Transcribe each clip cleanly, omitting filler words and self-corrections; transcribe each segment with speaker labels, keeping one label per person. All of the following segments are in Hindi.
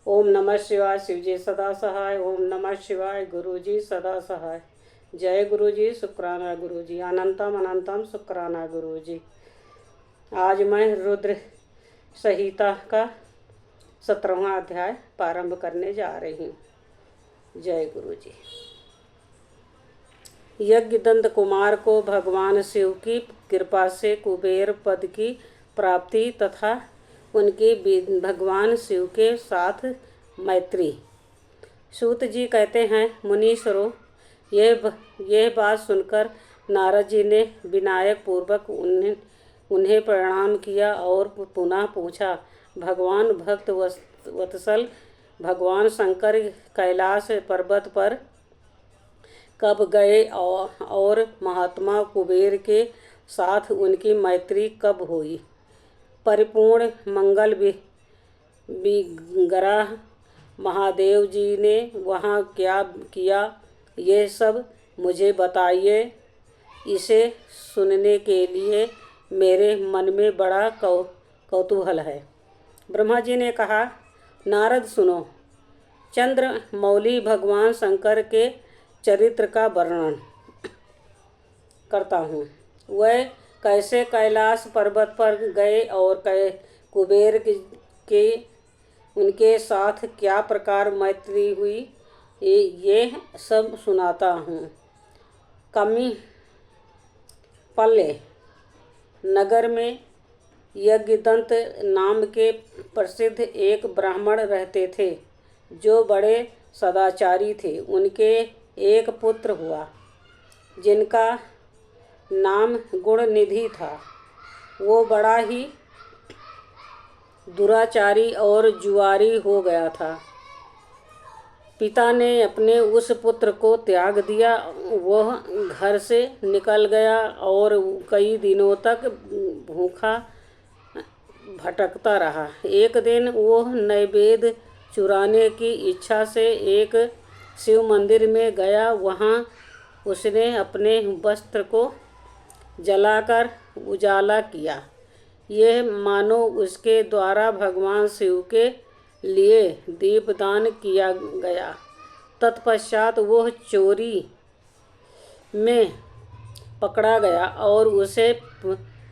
Speaker 1: ओम नमः शिवाय। शिवजी सदा सहाय। ओम नमः शिवाय। गुरुजी सदा सहाय। जय गुरुजी। शुक्राना गुरुजी। अनंतम अनंतम शुक्राना गुरुजी। आज मैं रुद्र संहिता का 17वां अध्याय प्रारंभ करने जा रही हूँ। जय गुरुजी। यज्ञदंत कुमार को भगवान शिव की कृपा से कुबेर पद की प्राप्ति तथा उनकी भगवान शिव के साथ मैत्री। सूत जी कहते हैं, मुनीश्वरों, यह बात सुनकर नारद जी ने विनय पूर्वक उन्हें प्रणाम किया और पुनः पूछा, भगवान भक्त वत्सल, भगवान शंकर कैलाश पर्वत पर कब गए और महात्मा कुबेर के साथ उनकी मैत्री कब हुई? परिपूर्ण मंगल विग्रह महादेव जी ने वहाँ क्या किया, ये सब मुझे बताइए। इसे सुनने के लिए मेरे मन में बड़ा कौतूहल है। ब्रह्मा जी ने कहा, नारद सुनो, चंद्रमौली भगवान शंकर के चरित्र का वर्णन करता हूँ। वह कैसे कैलाश पर्वत पर गए और कुबेर के उनके साथ क्या प्रकार मैत्री हुई, ये सब सुनाता हूँ। कमी पल्ले नगर में यज्ञदंत नाम के प्रसिद्ध एक ब्राह्मण रहते थे, जो बड़े सदाचारी थे। उनके एक पुत्र हुआ, जिनका नाम गुणनिधि था। वो बड़ा ही दुराचारी और जुआरी हो गया था। पिता ने अपने उस पुत्र को त्याग दिया। वह घर से निकल गया और कई दिनों तक भूखा भटकता रहा। एक दिन वह नैवेद्य चुराने की इच्छा से एक शिव मंदिर में गया। वहाँ उसने अपने वस्त्र को जलाकर उजाला किया, यह मानो उसके द्वारा भगवान शिव के लिए दीपदान किया गया। तत्पश्चात वह चोरी में पकड़ा गया और उसे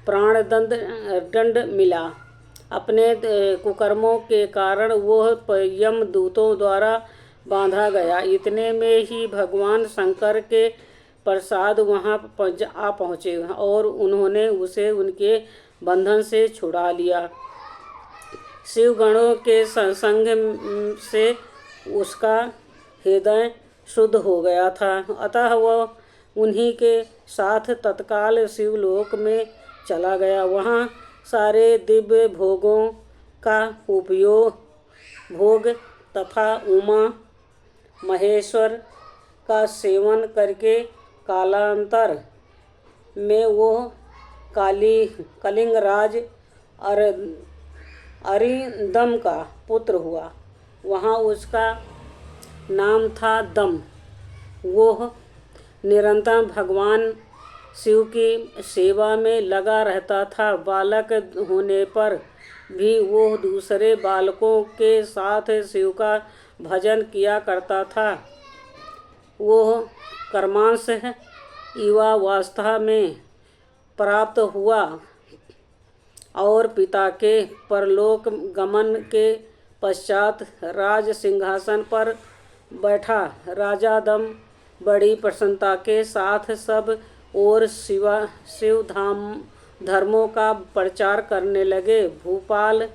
Speaker 1: प्राणदंड मिला। अपने कुकर्मों के कारण वह यमदूतों द्वारा बांधा गया। इतने में ही भगवान शंकर के प्रसाद वहाँ आ पहुँचे और उन्होंने उसे उनके बंधन से छुड़ा लिया। शिवगणों के संसंग से उसका हृदय शुद्ध हो गया था। अतः वह उन्हीं के साथ तत्काल शिवलोक में चला गया। वहाँ सारे दिव्य भोगों का भोग तथा उमा महेश्वर का सेवन करके कालांतर में वो कलिंगराज अरिंदम का पुत्र हुआ। वहाँ उसका नाम था दम। वह निरंतर भगवान शिव की सेवा में लगा रहता था। बालक होने पर भी वह दूसरे बालकों के साथ शिव का भजन किया करता था। वह कर्मांश युवावस्था में प्राप्त हुआ और पिता के परलोक गमन के पश्चात राज सिंहासन पर बैठा। राजा दम बड़ी प्रसन्नता के साथ सब और शिव धर्मों का प्रचार करने लगे। भूपाल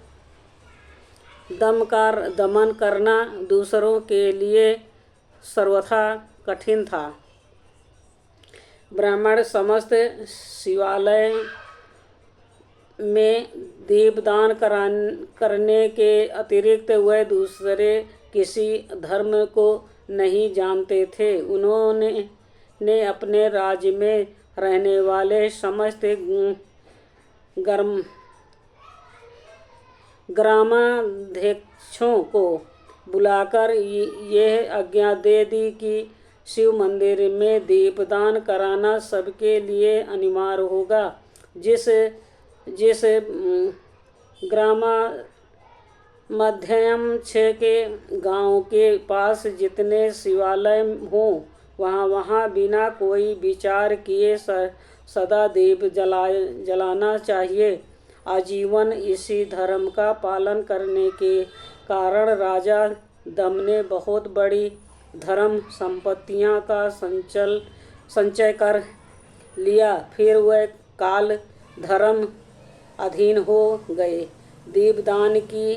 Speaker 1: दम का दमन करना दूसरों के लिए सर्वथा कठिन था। ब्राह्मण समस्त शिवालय में दीपदान करने के अतिरिक्त वह दूसरे किसी धर्म को नहीं जानते थे। उन्होंने अपने राज्य में रहने वाले समस्त ग्रामाध्यक्षों को बुलाकर यह आज्ञा दे दी कि शिव मंदिर में दीपदान कराना सबके लिए अनिवार्य होगा। जिस मध्यम 6 के गांव के पास जितने शिवालय हों वहाँ बिना कोई विचार किए सदा दीप जलाना चाहिए। आजीवन इसी धर्म का पालन करने के कारण राजा दम ने बहुत बड़ी धर्म संपत्तियां का संचय कर लिया। फिर वह काल धर्म अधीन हो गए। दीपदान की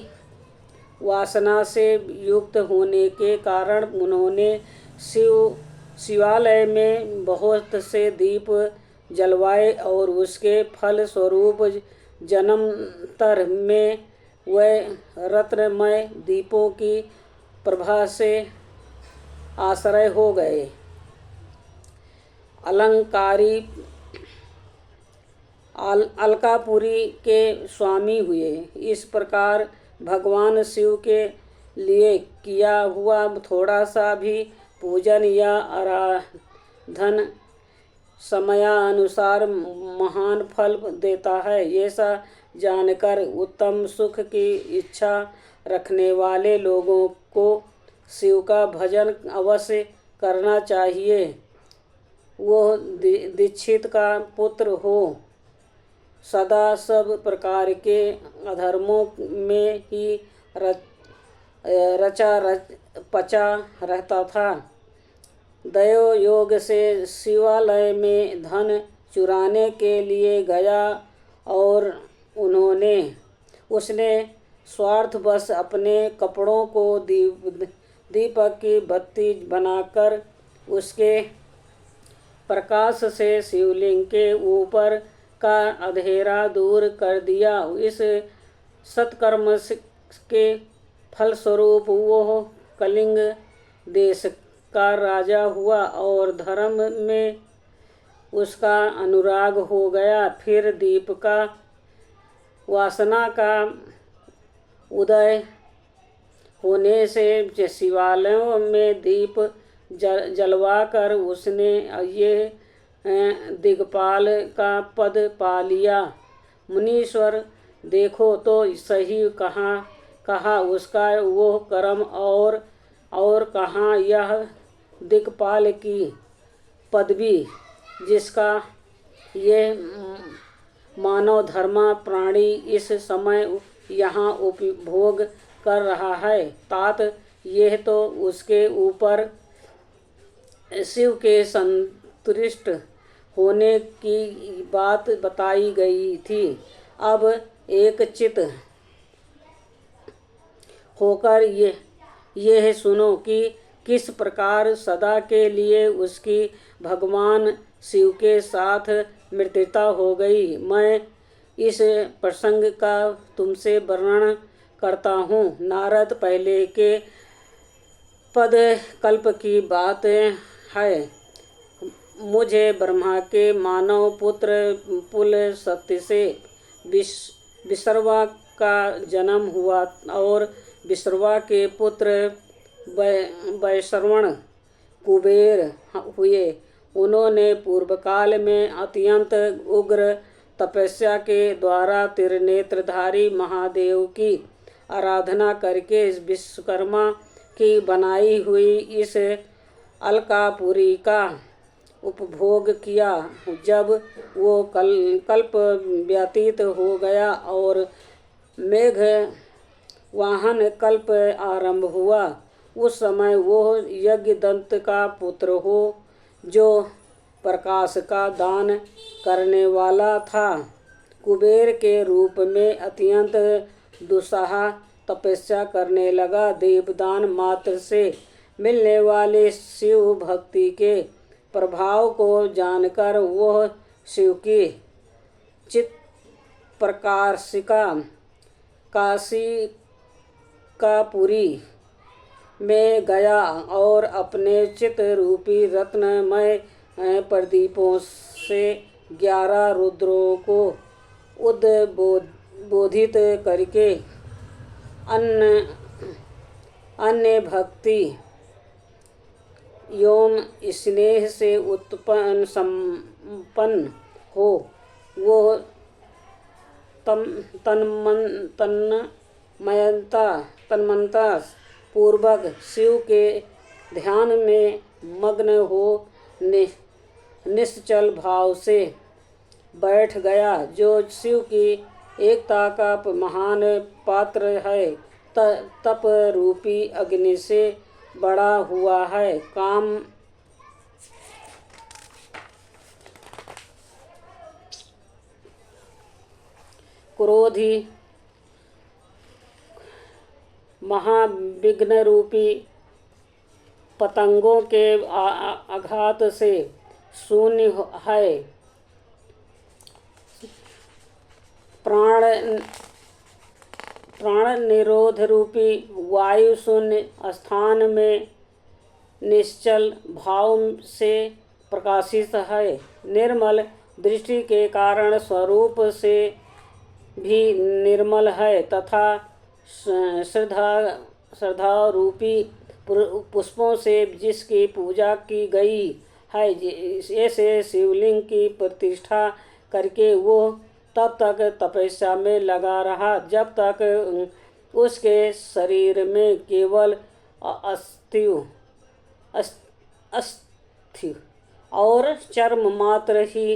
Speaker 1: वासना से युक्त होने के कारण उन्होंने शिवालय में बहुत से दीप जलवाए और उसके फल स्वरूप जन्मांतर में वह रत्नमय दीपों की प्रभा से आश्रय हो गए। अलकापुरी के स्वामी हुए। इस प्रकार भगवान शिव के लिए किया हुआ थोड़ा सा भी पूजन या आराधन समयानुसार महान फल देता है। ऐसा जानकर उत्तम सुख की इच्छा रखने वाले लोगों को शिव का भजन अवश्य करना चाहिए। वो दीक्षित का पुत्र हो, सदा सब प्रकार के अधर्मों में ही रचा पचा रहता था। दैव योग से शिवालय में धन चुराने के लिए गया और उसने स्वार्थवश अपने कपड़ों को दीपक की बत्ती बनाकर उसके प्रकाश से शिवलिंग के ऊपर का अंधेरा दूर कर दिया। इस सत्कर्म के फलस्वरूप वो कलिंग देश का राजा हुआ और धर्म में उसका अनुराग हो गया। फिर दीप का वासना का उदय होने से शिवालयों में दीप जलवाकर उसने ये दिग्पाल का पद पा लिया। मुनीश्वर देखो तो सही कहा उसका वो कर्म और कहाँ यह दिक्पाल की पदवी जिसका ये मानव धर्मा प्राणी इस समय यहाँ उपभोग कर रहा है। तात यह तो उसके ऊपर शिव के संतुष्ट होने की बात बताई गई थी। अब एक चित होकर यह सुनो कि किस प्रकार सदा के लिए उसकी भगवान शिव के साथ मित्रता हो गई। मैं इस प्रसंग का तुमसे वर्णन करता हूँ। नारद पहले के पद कल्प की बात है। मुझे ब्रह्मा के मानव पुत्र पुल सत्य से विश्रवा का जन्म हुआ और विश्रवा के पुत्र वैश्रवण कुबेर हुए। उन्होंने पूर्व काल में अत्यंत उग्र तपस्या के द्वारा त्रिनेत्रधारी महादेव की आराधना करके विश्वकर्मा की बनाई हुई इस अलकापुरी का उपभोग किया। जब वो कल्प व्यतीत हो गया और मेघ वाहन कल्प आरंभ हुआ, उस समय वो यज्ञदंत का पुत्र हो जो प्रकाश का दान करने वाला था, कुबेर के रूप में अत्यंत दुस्साह तपस्या करने लगा। दीपदान मात्र से मिलने वाले शिव भक्ति के प्रभाव को जानकर वह शिव की चित प्रकाशिका काशिकापुरी में गया और अपने चित रूपी रत्नमय प्रदीपों से 11 रुद्रों को उद्बोधित करके अन्य भक्ति एवं स्नेह से उत्पन्न संपन्न हो वो तन्मयता तन्मयता पूर्वक शिव के ध्यान में मग्न हो निश्चल भाव से बैठ गया, जो शिव की एकता का महान पात्र है, तप रूपी अग्नि से बड़ा हुआ है। काम क्रोधी महाविघ्न रूपी पतंगों के आघात से शून्य है। प्राण निरोध रूपी वायु शून्य स्थान में निश्चल भाव से प्रकाशित है। निर्मल दृष्टि के कारण स्वरूप से भी निर्मल है तथा श्रद्धा रूपी पुष्पों से जिसकी पूजा की गई है, ऐसे शिवलिंग की प्रतिष्ठा करके वो तब तक तपस्या में लगा रहा जब तक उसके शरीर में केवल अस्थि और चर्म मात्र ही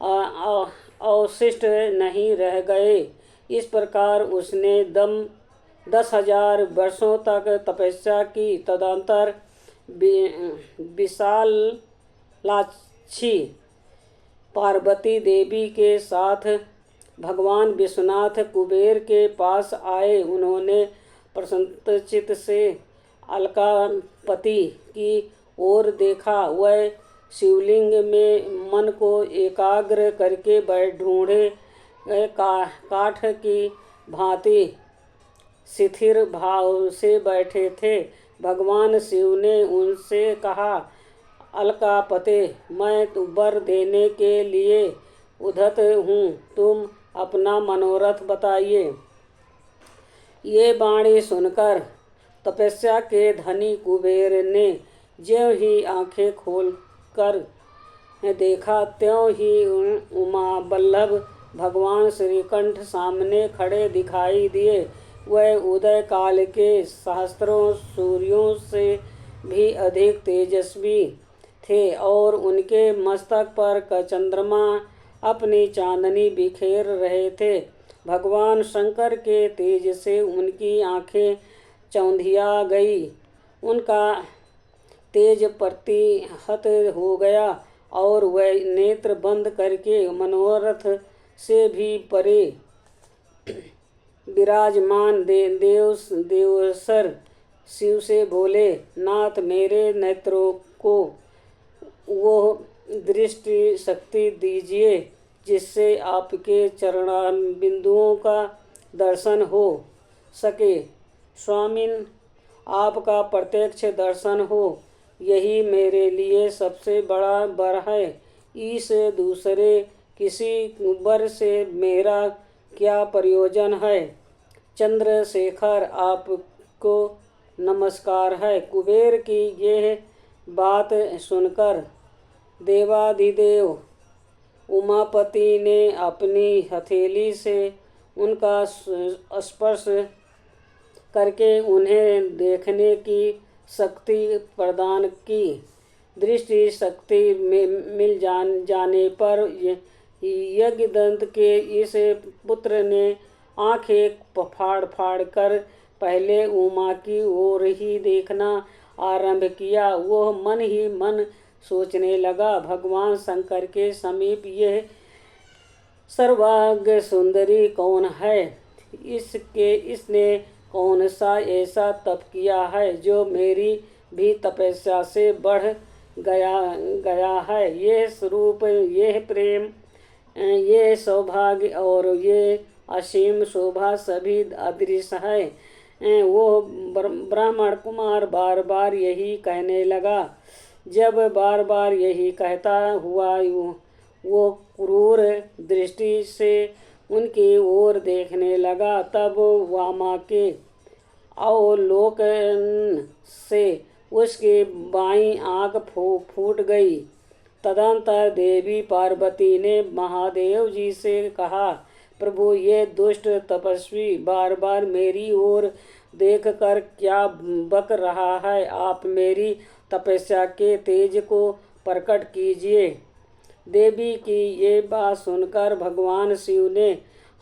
Speaker 1: अवशिष्ट नहीं रह गए। इस प्रकार उसने 10,000 वर्षों तक तपस्या की। तदंतर विशालाक्षी पार्वती देवी के साथ भगवान विश्वनाथ कुबेर के पास आए। उन्होंने प्रसन्नचित्त से अलकापति की ओर देखा। वह शिवलिंग में मन को एकाग्र करके बैठ ढूंढे काठ की भांति स्थिर भाव से बैठे थे। भगवान शिव ने उनसे कहा, अलकापते, मैं वर देने के लिए उद्धत हूँ, तुम अपना मनोरथ बताइए। ये वाणी सुनकर तपस्या के धनी कुबेर ने ज्यों ही आंखें खोलकर देखा, त्यों ही उमा वल्लभ भगवान श्रीकंठ सामने खड़े दिखाई दिए। वह उदय काल के सहस्त्रों सूर्यों से भी अधिक तेजस्वी थे और उनके मस्तक पर का चंद्रमा अपनी चांदनी बिखेर रहे थे। भगवान शंकर के तेज से उनकी आंखें चौंधिया गई। उनका तेज प्रतिहत हो गया और वह नेत्र बंद करके मनोरथ से भी परे विराजमान देवसर शिव से बोले, नाथ, मेरे नेत्रों को वो दृष्टि शक्ति दीजिए जिससे आपके चरणारविंदों का दर्शन हो सके। स्वामिन, आपका प्रत्यक्ष दर्शन हो, यही मेरे लिए सबसे बड़ा वर है। इस दूसरे किसी वर से मेरा क्या प्रयोजन है। चंद्रशेखर, आपको नमस्कार है। कुबेर की यह बात सुनकर देवाधिदेव उमापति ने अपनी हथेली से उनका स्पर्श करके उन्हें देखने की शक्ति प्रदान की। दृष्टि शक्ति मिल जाने पर यज्ञदंत के इस पुत्र ने आंखें फाड़ कर पहले उमा की ओर ही देखना आरंभ किया। वह मन ही मन सोचने लगा, भगवान शंकर के समीप यह सर्वांग सुंदरी कौन है। इसने कौन सा ऐसा तप किया है जो मेरी भी तपस्या से बढ़ गया है। ये स्वरूप, ये प्रेम, ये सौभाग्य और ये असीम शोभा सभी अदृश्य है। वो ब्राह्मण कुमार बार बार यही कहने लगा। जब बार बार यही कहता हुआ वो क्रूर दृष्टि से उनकी ओर देखने लगा, तब वामा के अवलोकन से उसकी बाईं आंख फूट गई। तदंतर देवी पार्वती ने महादेव जी से कहा, प्रभु, ये दुष्ट तपस्वी बार बार मेरी ओर देख कर क्या बक रहा है। आप मेरी तपस्या के तेज को प्रकट कीजिए। देवी की ये बात सुनकर भगवान शिव ने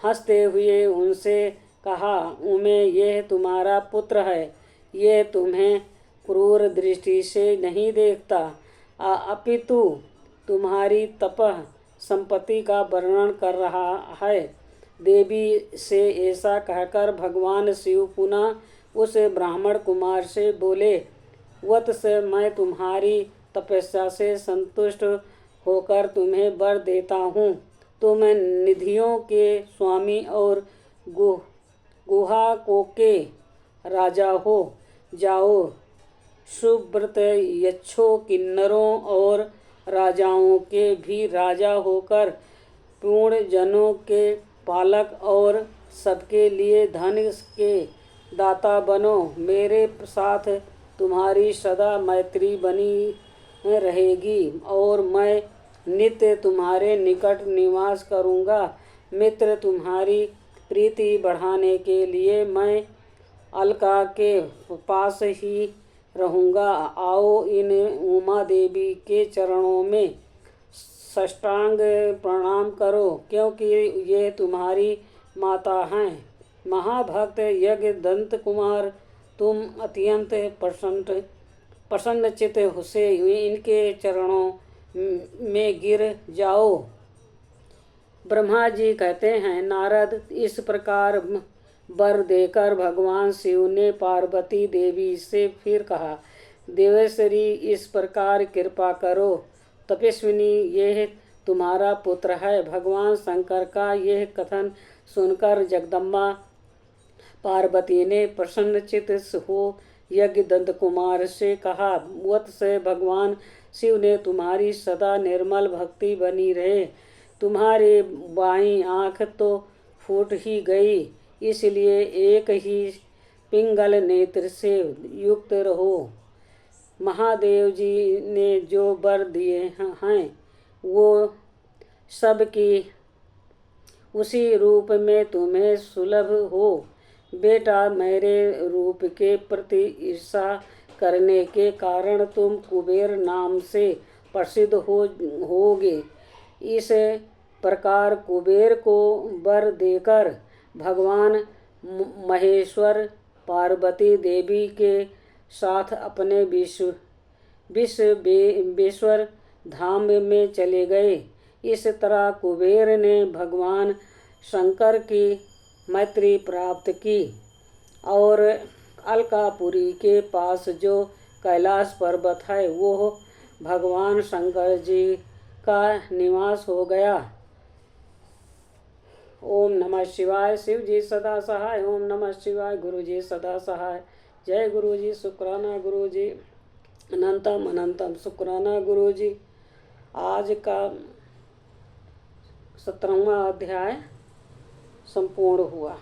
Speaker 1: हंसते हुए उनसे कहा, उमे, यह तुम्हारा पुत्र है। यह तुम्हें क्रूर दृष्टि से नहीं देखता, अपितु तुम्हारी तपः संपत्ति का वर्णन कर रहा है। देवी से ऐसा कहकर भगवान शिव पुनः उस ब्राह्मण कुमार से बोले, वत्स, मैं तुम्हारी तपस्या से संतुष्ट होकर तुम्हें वर देता हूँ। तुम निधियों के स्वामी और गुहा को के राजा हो। जाओ, सुव्रत यक्षों, किन्नरों और राजाओं के भी राजा होकर पूर्ण जनों के पालक और सबके लिए धन के दाता बनो। मेरे साथ तुम्हारी सदा मैत्री बनी रहेगी और मैं नित्य तुम्हारे निकट निवास करूँगा। मित्र, तुम्हारी प्रीति बढ़ाने के लिए मैं अलका के पास ही रहूँगा। आओ, इन उमा देवी के चरणों में साष्टांग प्रणाम करो, क्योंकि ये तुम्हारी माता हैं। महाभक्त यज्ञ दंत कुमार, तुम अत्यंत प्रसन्नचित्त से इनके चरणों में गिर जाओ। ब्रह्मा जी कहते हैं, नारद, इस प्रकार वर देकर भगवान शिव ने पार्वती देवी से फिर कहा, देवेश्वरी, इस प्रकार कृपा करो। तपस्विनी, यह तुम्हारा पुत्र है। भगवान शंकर का यह कथन सुनकर जगदम्बा पार्वती ने प्रसन्नचित्त हो यज्ञ दंत कुमार से कहा, वत्स, भगवान शिव ने तुम्हारी सदा निर्मल भक्ति बनी रहे। तुम्हारी बाईं आँख तो फूट ही गई, इसलिए एक ही पिंगल नेत्र से युक्त रहो। महादेव जी ने जो वर दिए हैं वो सब की उसी रूप में तुम्हें सुलभ हो। बेटा, मेरे रूप के प्रति ईर्षा करने के कारण तुम कुबेर नाम से प्रसिद्ध होगे। इस प्रकार कुबेर को वर देकर भगवान महेश्वर पार्वती देवी के साथ अपने विश्वेश्वर धाम में चले गए। इस तरह कुबेर ने भगवान शंकर की मैत्री प्राप्त की और अलकापुरी के पास जो कैलाश पर्वत है वो भगवान शंकर जी का निवास हो गया। ओम नमः शिवाय। शिव जी सदा सहाय। ओम नमः शिवाय। गुरु जी सदा सहाय। जय गुरु जी। शुक्राना गुरु जी। अनंतम अनंतम शुक्राना गुरु जी। आज का 17वां अध्याय संपूर्ण हुआ।